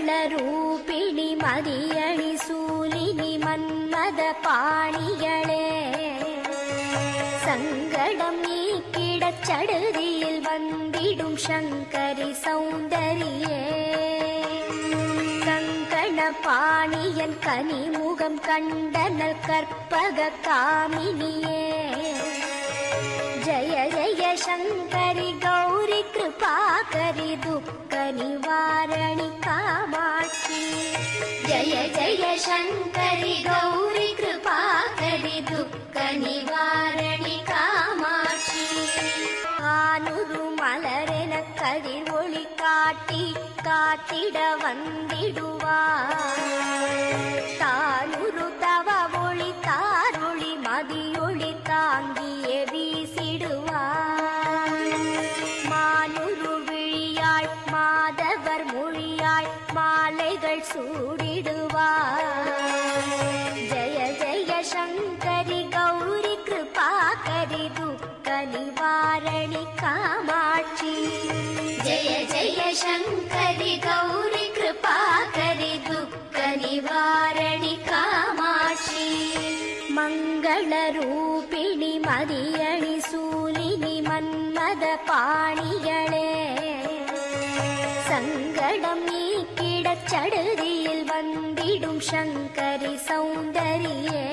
மங்களரூபிணி மதியணி சூலினி மன்மத பாணிகளே சங்கடம் நீக்கிடச் சடுதியில் வந்திடும் சங்கரி சௌந்தரியே கங்கண பாணியன் கனிமுகம் கண்டனல் கற்பக காமினியே जय जय शंकरि गौरी कृपाकरि दुःख निवारणि कामाक्षी जय जय शंकरि गौरी कृपाकरि दुःख निवारणि कामाक्षी आनुरु मलरेन कदिर ओळि काट्टि काट्टिड वंदिडुवार तानुरु तव ओळि तारुळि मदियोळि तांगिये மானுரு விழியாள் மாதவர் மொழியாள் மாலைகள் சூடிடுவார் ஜய ஜய சங்கரி கௌரி கிருபாகரி துக்க நிவாரணி காமாட்சி ஜய ஜய சங்கரி கௌரி கிருபாகரி துக்க நிவாரணி காமாட்சி மங்களரூபிணி மதியணி சூலினி மன்மத பாணிகளே சங்கடம் நீக்கிடச் சடுதியில் வந்திடும் சங்கரி சௌந்தரியே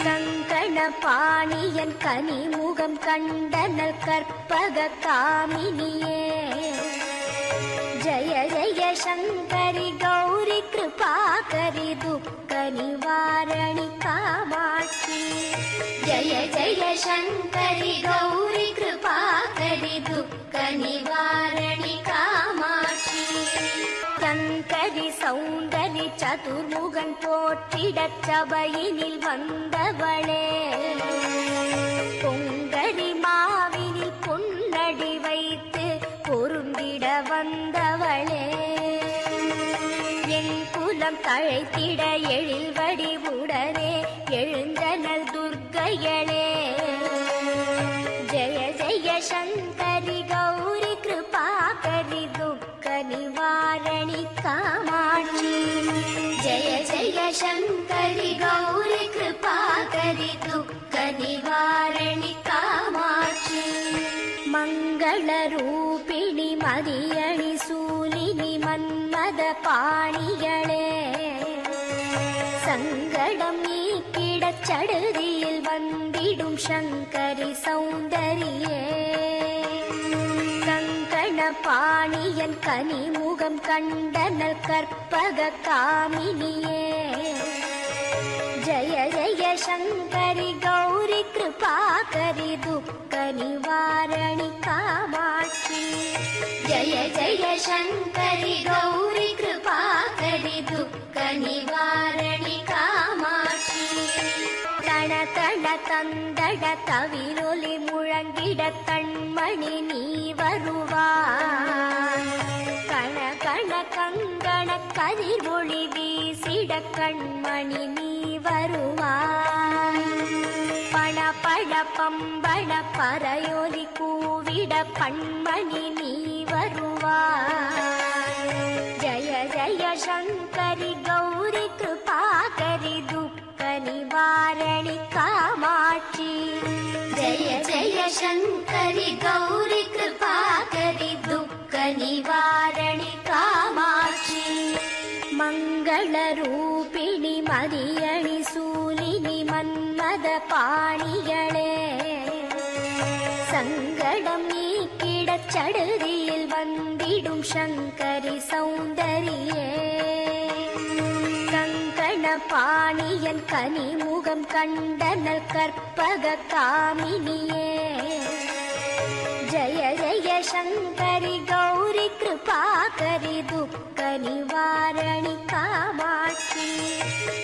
கங்கண பாணியன் கனிமுகம் கண்டனல் கற்பக காமினியே जय जय शंकरि गौरी कृपाकरि दुःख निवारणि कामाक्षी जय जय शंकरि गौरी कृपाकरि दुःख निवारणि कामाक्षी शंकरि सौन्दरि चतुर्मुगन போற்றிடச் சபையினில் வந்தவளே பொங்கரி மாவினில் பொன்னடி வைத்து பொருந்திட வந்தவளே என் குலம் தழைத்திட எழில் வடிவுடனே எழுந்தனல் துர்க்கையளே ஜய ஜய சங்கரி கௌரி கிருபாகரி துக்க நிவாரணி காமாட்சி ஜய ஜய சங்கரி கௌரி கிருபாகரி துக்க நிவாரணி காமாட்சி மங்களரூபிணி மதியணி சூலினி மன்மத பாணிகளே சங்கடம் நீக்கிடச் சடுதியில் வந்திடும் சங்கரி சௌந்தரியே கங்கண பாணியன் கனிமுகம் கண்டனல் கற்பக காமினியே जय जय शंकरि गौरी कृपाकरि दुःख निवारणि कामाक्षी जय जय शंकरि गौरी कृपाकरि दुःख निवारणि कामाक्षी तण तण तंदड तविलொலி முழங்கிட தன்மணி நீ வருவாய் கண கண கங்கண கதிர் ஒளி வீசிட கண்மணி நீ வருவாய் பண பழ பம்பள பறையொலி கூவிட பண்மணி நீ வருவாய் ஜய ஜய சங்கரி கௌரி கிருபாகரி துக்க நிவாரணி காமாட்சி ஜய ஜய சங்கரி கௌரி கிருபாகரி துக்க நிவாரணி காமாட்சி மங்களரூபிணி மதியணி சூலினி மன்மத பாணிகளே சங்கடம் நீக்கிடச் சடுதியில் வந்திடும் சங்கரி சௌந்தரியே கங்கண பாணியன் கனிமுகம் கண்டனல் கற்பக காமினியே जय जय शंकरि गौरी कृपाकरि दुःख निवारणि कामाक्षी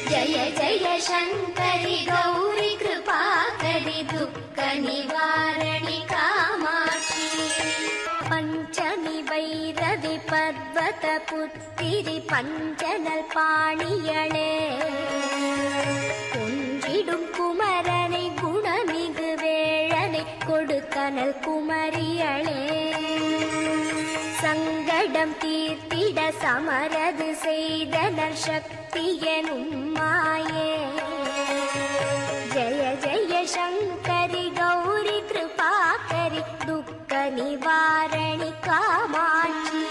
जय जय शंकरि गौरी कृपाकरि दुःख निवारणि कामाक्षी पंचमी भैरवि पर्वत पुत्तिरि पंचनल पाणियळे குன்றிடும் குமரனை குணமிகு வேளனை கொடுத்தனல் குமரியளே. சங்கடம் தீர்த்திட சமரது செய்தனர் சக்தியனும் மாயே. ஜய ஜய சங்கரி கௌரி கிருபாகரி துக்க நிவாரணி காமாட்சி.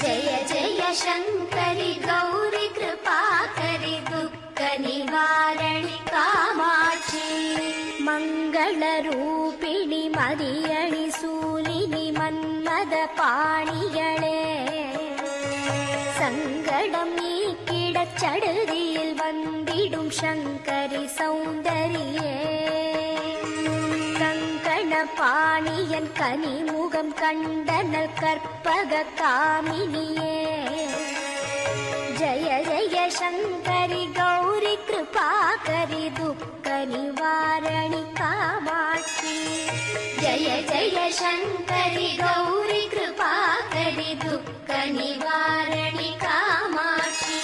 ஜய ஜய சங்கரி கௌரி கிருபாகரி துக்க நிவாரணி காமாட்சி. மங்கள ரூபிணி மதியணி சூலினி மன்மத பாணிகளே. சங்கடம் நீக்கிடச் சடுதியில் வந்திடும் சங்கரி சௌந்தரியே. கங்கண பாணியன் கனிமுகம் கண்டனல் கற்பக காமினியே. ஜய ஜய சங்கரி கௌரி கிருபாகரி துக்க நிவாரணி காமாட்சி. ஜய ஜய சங்கரி கௌரி கிருபாகரி துக்க நிவாரணி காமாட்சி.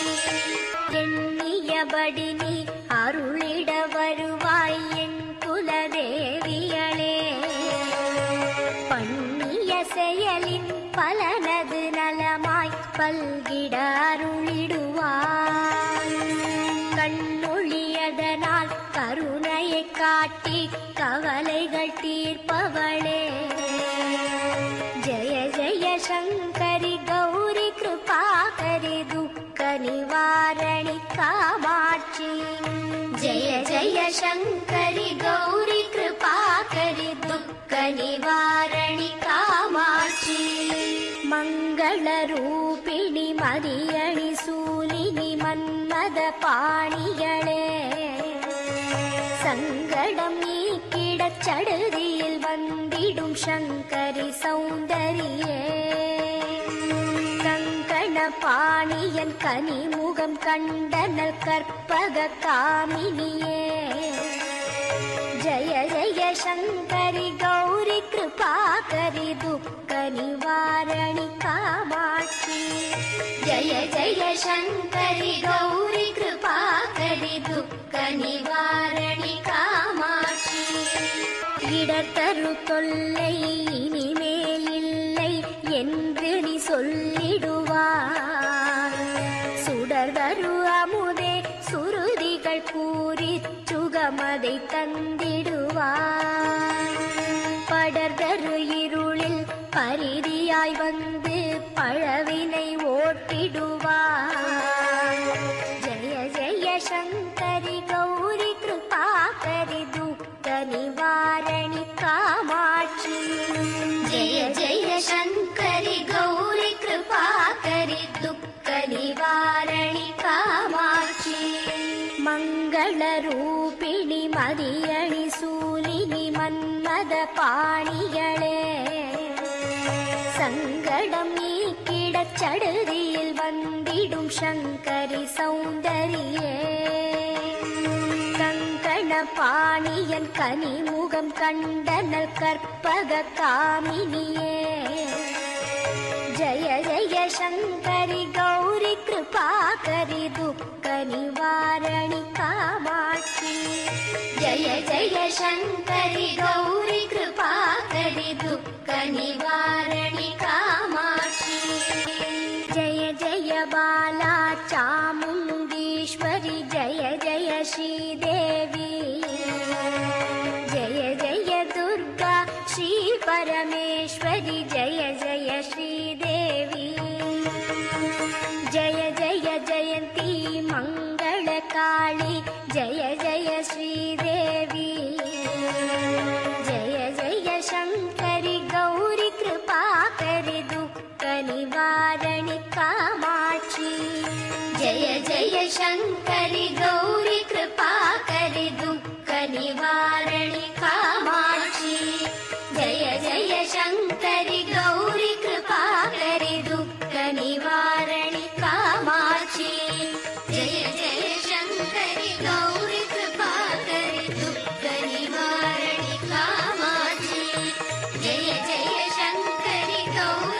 எண்ணியபடி நீ அருளிட வருவாய் என் குலதேவியளே. பண்ணிய செயலின் பலனது நலமாய் பல்கிட அருளிடுவாய். கண்ணொழியதனால் கருணையை காட்டி கவலைகள் தீர்ப்பவளே. ஜய ஜய சங்கரி கௌரி கிருபாகரி துக்க நிவாரணி காமாட்சி. ஜய ஜய சங்கரி கௌரி கிருபாகரி துக்க நிவாரணி காமாட்சி. மங்கள ரூபிணி மதியணி சூலினி மன்மத பாணிகளே. சங்கடம் நீக்கிடச் சடுதியில் வந்திடும் சங்கரி சௌந்தரியே. கங்கண பாணியன் கனிமுகம் கண்டனல் கற்பக காமினியே. ஜய ஜய சங்கரி கௌரி கிருபாகரி துக்க நிவாரணி காமாட்சி. ஜய ஜய சங்கரி கௌரி கிருபாகரி துக்க நிவாரணி காமாட்சி. இடர்தரு தொல்லை இனிமேல் இல்லை என்று நீ சொல்லிடுவாய். சுடர்தரு அமுதே சுருதிகள் கூறி சுகமதை தந்திடுவாய். படர்தரு இருளில் பரிதியாய் வந்து பழவினை ஓட்டிடுவாய். ஜய ஜய சங்கரி கௌரி கிருபாகரி துக்க நிவாரணி காமாட்சி. ஜய ஜய சங்கரி கௌரி கிருபாகரி துக்க நிவாரணி காமாட்சி. மங்கள ரூபிணி மதியணி சூலினி மன்மத பாணிகளே. சங்கடம் நீக்கிடச் சடுதியில் வந்திடும் சங்கரி சௌந்தரியே. கங்கண பாணியன் கனிமுகம் கண்டனல் கற்பக காமினியே. ஜய ஜய சங்கரி கௌரி கிருபாகரி துக்க நிவாரணி காமாட்சி. ஜய ஜய சங்கரி கௌரி கிருபாகரி துக்க நிவாரணி காமாட்சி. ஜய ஜய பாலா சாமுண்டீஸ்வரி ஜய ஜய ஸ்ரீதேவி. ஜய ஜய துர்கா ஸ்ரீ பரமேஸ்வரி ஜய ஜய ஸ்ரீதேவி. ஜய ஜய ஜயந்தி மங்கள காளி ஜய ஜய ஸ்ரீதேவி. ஜய ஜய சங்கரி கௌரி கிருபாகரி துக்க நிவாரணி காமாட்சி. ஜய ஜய சங்கரி கௌரி கிருபாகரி துக்க நிவாரணி காமாட்சி. ஜய ஜய சங்கரி கௌரி கிருபாகரி துக்க நிவாரணி காமாட்சி. ஜய ஜய சங்கரி கௌரி கிருபாகரி துக்க நிவாரணி காமாட்சி. ஜய ஜய சங்கரி கௌரி